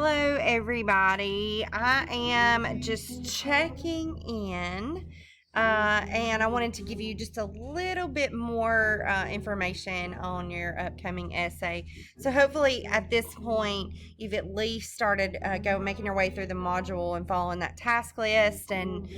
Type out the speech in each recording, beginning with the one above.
Hello, everybody. I am just checking in, and I wanted to give you just a little bit more information on your upcoming essay. So, hopefully, at this point, you've at least started making your way through the module and following that task list, and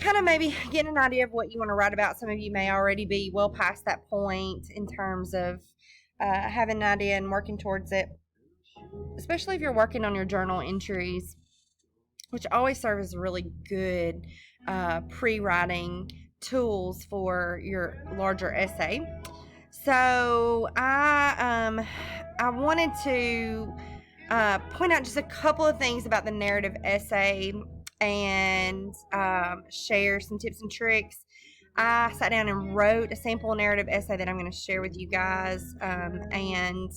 kind of maybe getting an idea of what you want to write about. Some of you may already be well past that point in terms of having an idea and working towards it, especially if you're working on your journal entries, which always serve as really good pre-writing tools for your larger essay. So I wanted to point out just a couple of things about the narrative essay and share some tips and tricks. I sat down and wrote a sample narrative essay that I'm going to share with you guys, and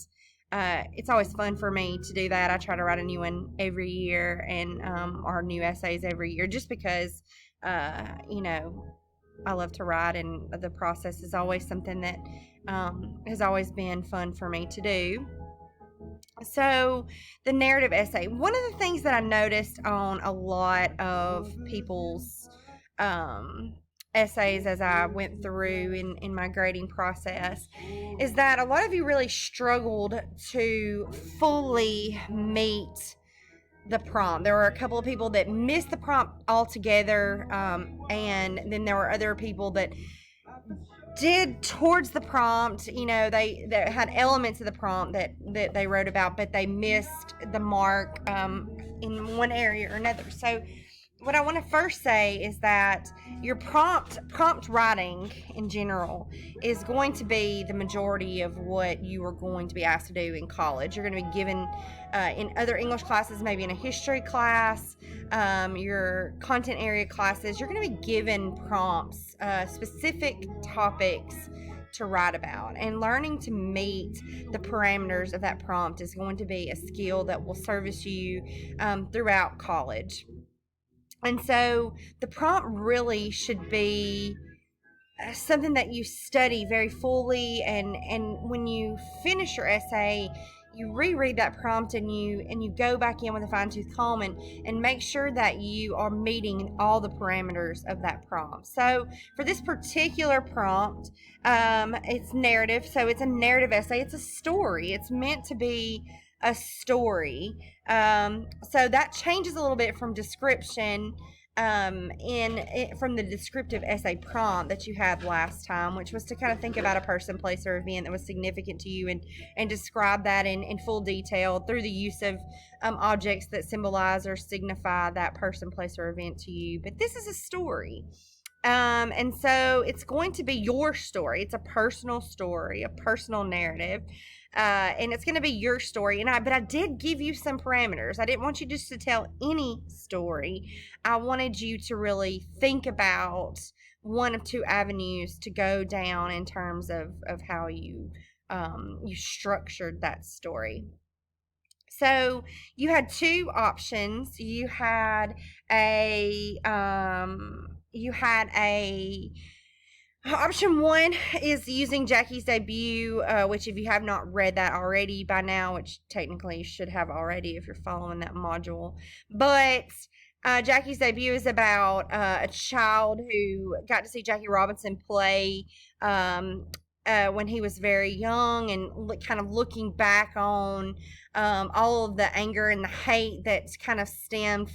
it's always fun for me to do that. I try to write a new one every year, and our new essays every year, just because I love to write, and the process is always something that has always been fun for me to do. So, the narrative essay. One of the things that I noticed on a lot of people's essays as I went through in my grading process is that a lot of you really struggled to fully meet the prompt. There were a couple of people that missed the prompt altogether, and then there were other people that did towards the prompt. They had elements of the prompt that they wrote about, but they missed the mark in one area or another. So what I want to first say is that your prompt writing in general is going to be the majority of what you are going to be asked to do in college. You're going to be given in other English classes, maybe in a history class, your content area classes, you're going to be given prompts, specific topics to write about, and learning to meet the parameters of that prompt is going to be a skill that will service you throughout college. And so the prompt really should be something that you study very fully, and when you finish your essay, you reread that prompt and you go back in with a fine-tooth comb and make sure that you are meeting all the parameters of that prompt. So for this particular prompt, it's narrative. So it's a narrative essay. It's a story. It's meant to be a story. So that changes a little bit from description from the descriptive essay prompt that you had last time, which was to kind of think about a person, place, or event that was significant to you, and describe that in full detail through the use of objects that symbolize or signify that person, place, or event to you. But this is a story. And so it's going to be your story. It's a personal story, a personal narrative. And it's going to be your story. But I did give you some parameters. I didn't want you just to tell any story. I wanted you to really think about one of two avenues to go down in terms of how you structured that story. So you had two options. You had a option one is using Jackie's debut, which if you have not read that already by now, which technically you should have already if you're following that module, but Jackie's debut is about a child who got to see Jackie Robinson play when he was very young, and kind of looking back on all of the anger and the hate that's kind of stemmed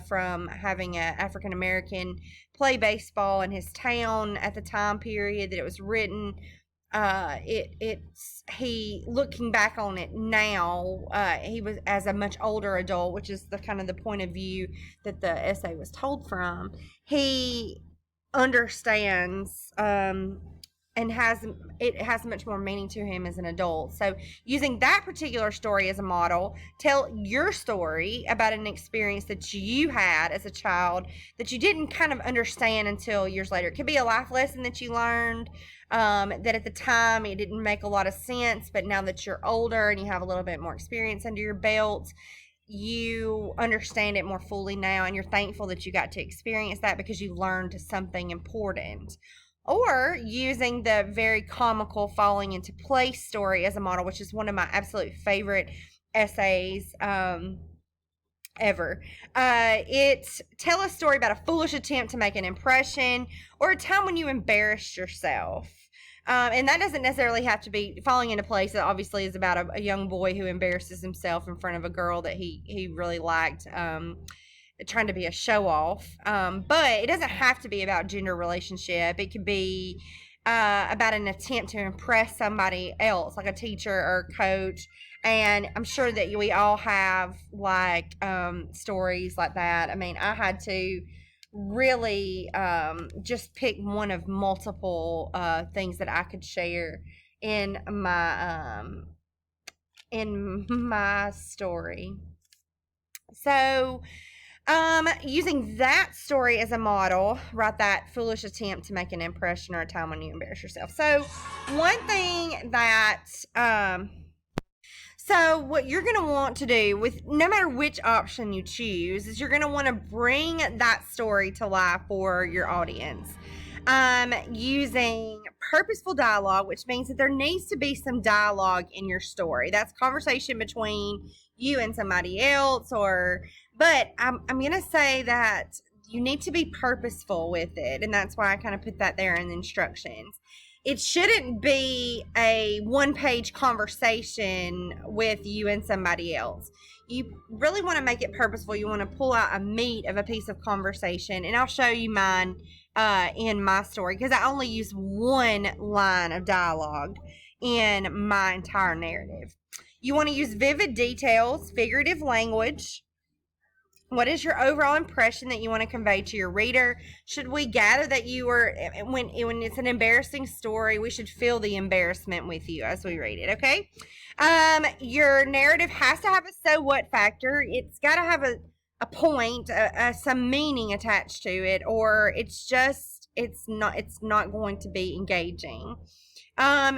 from having an African American play baseball in his town at the time period that it was written. He looking back on it now, he was as a much older adult, which is the kind of the point of view that the essay was told from. He understands and it has much more meaning to him as an adult. So using that particular story as a model, tell your story about an experience that you had as a child that you didn't kind of understand until years later. It could be a life lesson that you learned that at the time it didn't make a lot of sense, but now that you're older and you have a little bit more experience under your belt, you understand it more fully now, and you're thankful that you got to experience that because you learned something important. Or using the very comical falling into place story as a model, which is one of my absolute favorite essays ever. Tell a story about a foolish attempt to make an impression or a time when you embarrassed yourself. And that doesn't necessarily have to be falling into place. It obviously is about a young boy who embarrasses himself in front of a girl that he really liked, trying to be a show off. But it doesn't have to be about gender relationship. It could be about an attempt to impress somebody else, like a teacher or a coach. And I'm sure that we all have like stories like that. I mean, I had to really just pick one of multiple things that I could share in my story. So, using that story as a model, write that foolish attempt to make an impression or a time when you embarrass yourself. So, one thing that so what you're going to want to do with no matter which option you choose is you're going to want to bring that story to life for your audience. Using purposeful dialogue, which means that there needs to be some dialogue in your story. That's conversation between you and somebody else, but I'm going to say that you need to be purposeful with it, and that's why I kind of put that there in the instructions. It shouldn't be a one-page conversation with you and somebody else. You really want to make it purposeful. You want to pull out a meat of a piece of conversation, and I'll show you mine in my story because I only use one line of dialogue in my entire narrative. You want to use vivid details, figurative language. What is your overall impression that you want to convey to your reader? Should we gather that you were, when it's an embarrassing story, we should feel the embarrassment with you as we read it, okay? Your narrative has to have a so what factor. It's got to have a point, some meaning attached to it, or it's not going to be engaging.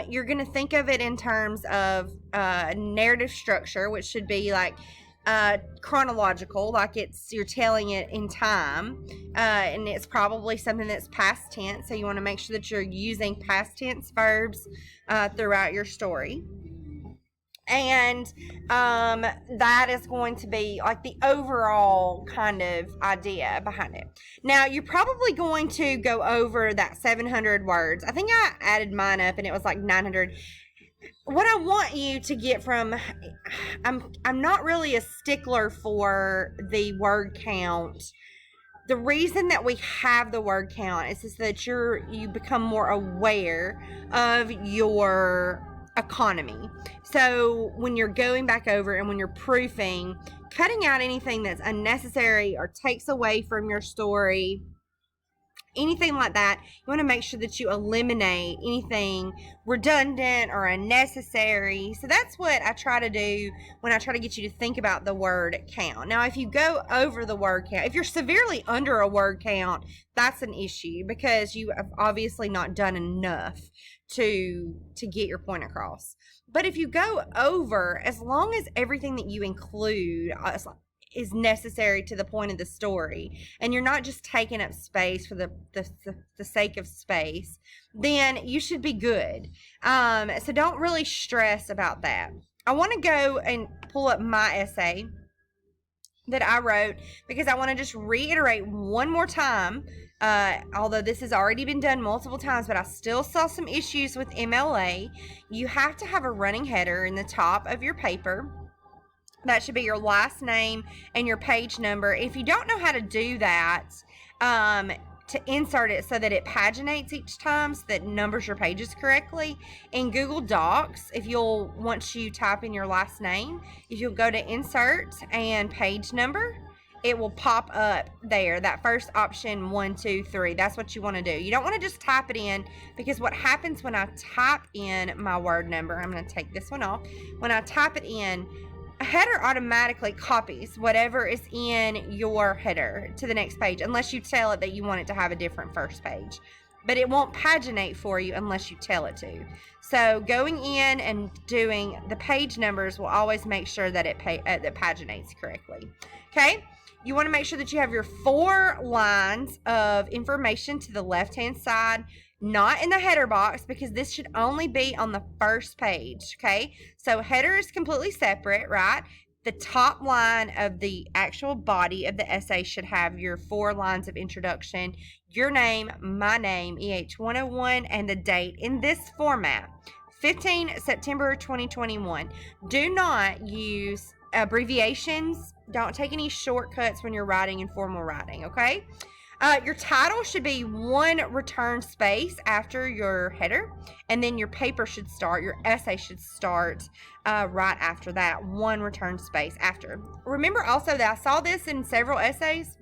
You're going to think of it in terms of narrative structure, which should be like chronological, like you're telling it in time, and it's probably something that's past tense, so you want to make sure that you're using past tense verbs throughout your story. And that is going to be like the overall kind of idea behind it. Now, you're probably going to go over that 700 words. I think I added mine up and it was like 900. What I want you to get from, I'm not really a stickler for the word count. The reason that we have the word count is so that you become more aware of your economy. So when you're going back over and when you're proofing, cutting out anything that's unnecessary or takes away from your story, anything like that, you want to make sure that you eliminate anything redundant or unnecessary. So that's what I try to do when I try to get you to think about the word count. Now, if you go over the word count, if you're severely under a word count, that's an issue because you have obviously not done enough to get your point across. But if you go over, as long as everything that you include is necessary to the point of the story, and you're not just taking up space for the sake of space, then you should be good. So don't really stress about that. I want to go and pull up my essay that I wrote because I want to just reiterate one more time, although this has already been done multiple times, but I still saw some issues with MLA. You have to have a running header in the top of your paper. That should be your last name and your page number. If you don't know how to do that, to insert it so that it paginates each time so that it numbers your pages correctly, in Google Docs, once you type in your last name, if you'll go to insert and page number, it will pop up there, that first option, 1, 2, 3. That's what you want to do. You don't want to just type it in, because what happens when I type in my word number, I'm going to take this one off. When I type it in, a header automatically copies whatever is in your header to the next page, unless you tell it that you want it to have a different first page. But it won't paginate for you unless you tell it to. So going in and doing the page numbers will always make sure that it that paginates correctly. Okay? You want to make sure that you have your 4 lines of information to the left-hand side, not in the header box, because this should only be on the first page, okay? So header is completely separate, right? The top line of the actual body of the essay should have your 4 lines of introduction, your name, my name, EH101, and the date in this format. 15 September 2021. Do not use abbreviations. Don't take any shortcuts when you're writing informal writing, okay? Your title should be 1 return space after your header, and then your paper should start, your essay should start right after that, 1 return space after. Remember also that I saw this in several essays,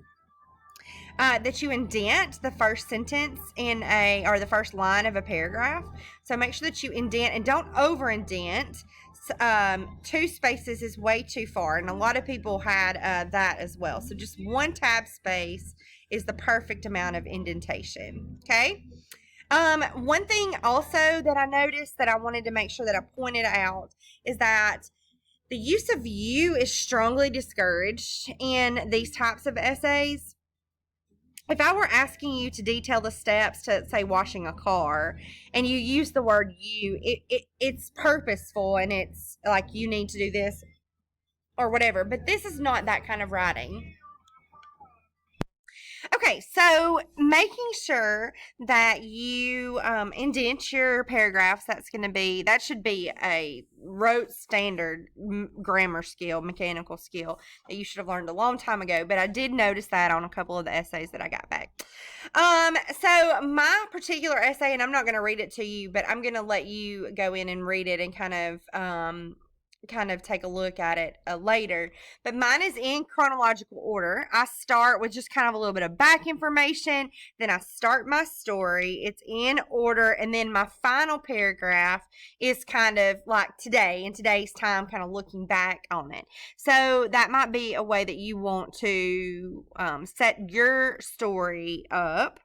that you indent the first sentence or the first line of a paragraph. So make sure that you indent and don't over indent. 2 spaces is way too far, and a lot of people had that as well. So just 1 tab space is the perfect amount of indentation. Okay. One thing also that I noticed that I wanted to make sure that I pointed out is that the use of you is strongly discouraged in these types of essays. If I were asking you to detail the steps to, say, washing a car, and you use the word you, it's purposeful, and it's like you need to do this or whatever. But this is not that kind of writing. Okay, so making sure that you indent your paragraphs, that should be a rote standard grammar skill, mechanical skill that you should have learned a long time ago, but I did notice that on a couple of the essays that I got back. So my particular essay, and I'm not going to read it to you, but I'm going to let you go in and read it and kind of take a look at it later. But mine is in chronological order. I start with just kind of a little bit of back information, then I start my story. It's in order, and then my final paragraph is kind of like today, in today's time, kind of looking back on it. So that might be a way that you want to set your story up.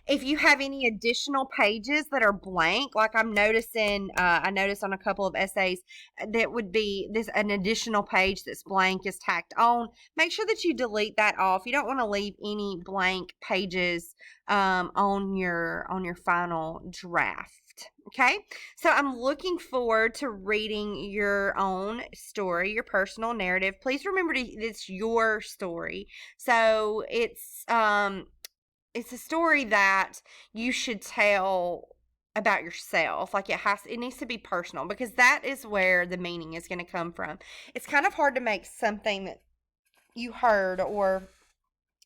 If you have any additional pages that are blank, like I'm noticing, I noticed on a couple of essays that would be an additional page that's blank is tacked on. Make sure that you delete that off. You don't want to leave any blank pages on your final draft. Okay, so I'm looking forward to reading your own story, your personal narrative. Please remember it's your story, so it's a story that you should tell about yourself. Like it needs to be personal, because that is where the meaning is going to come from. It's kind of hard to make something that you heard or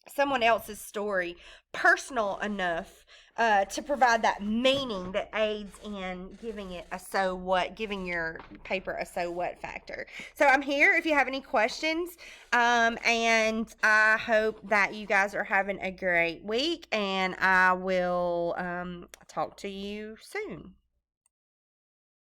someone else's story personal enough to provide that meaning that aids in giving it a so what, giving your paper a so what factor. So I'm here if you have any questions, and I hope that you guys are having a great week, and I will talk to you soon.